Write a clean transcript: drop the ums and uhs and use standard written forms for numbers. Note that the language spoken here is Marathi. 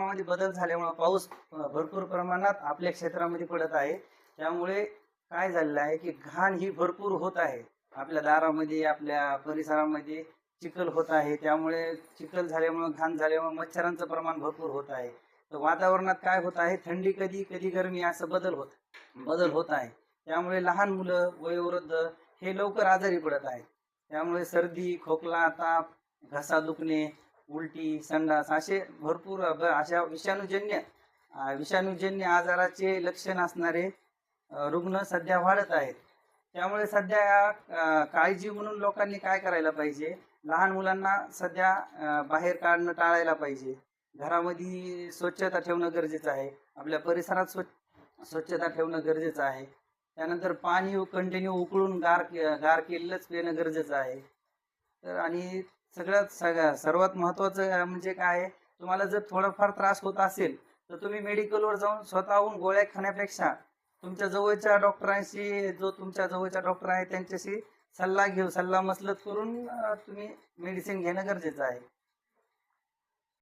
वातावरणामध्ये बदल झाल्यामुळे पाऊस भरपूर प्रमाणात आपल्या क्षेत्रामध्ये पडत आहे. त्यामुळे काय झालेलं आहे की घाण ही भरपूर होत आहे. आपल्या दारामध्ये, आपल्या परिसरामध्ये चिखल होत आहे. त्यामुळे चिखल झाल्यामुळे, घाण झाल्यामुळे मच्छरांचं प्रमाण भरपूर होत आहे. तर वातावरणात काय होत आहे, थंडी कधी कधी गरमी असं बदल होत आहे. त्यामुळे लहान मुलं, वयोवृद्ध हे लवकर आजारी पडत आहेत. त्यामुळे सर्दी, खोकला, ताप, घसा दुखणे, उलटी, संडास असे भरपूर अशा विषाणूजन्य आजाराचे लक्षण असणारे रुग्ण सध्या वाढत आहेत. त्यामुळे सध्या काळजी म्हणून लोकांनी काय करायला पाहिजे, लहान मुलांना सध्या बाहेर काढणं टाळायला पाहिजे. घरामध्ये स्वच्छता ठेवणं गरजेचं आहे. आपल्या परिसरात स्वच्छता ठेवणं गरजेचं आहे. त्यानंतर पाणी कंटिन्यू उकळून गार केलेलंच पिणं गरजेचं आहे. तर आणि सर्वात महत्त्वाचं म्हणजे काय आहे, तुम्हाला जर थोडाफार त्रास होत असेल तर तुम्ही मेडिकलवर जाऊन स्वतःहून गोळ्या खाण्यापेक्षा तुमच्या जवळच्या डॉक्टरांशी, जो तुमच्या जवळचा डॉक्टर आहे त्यांच्याशी सल्ला मसलत करून तुम्ही मेडिसिन घेणं गरजेचं आहे.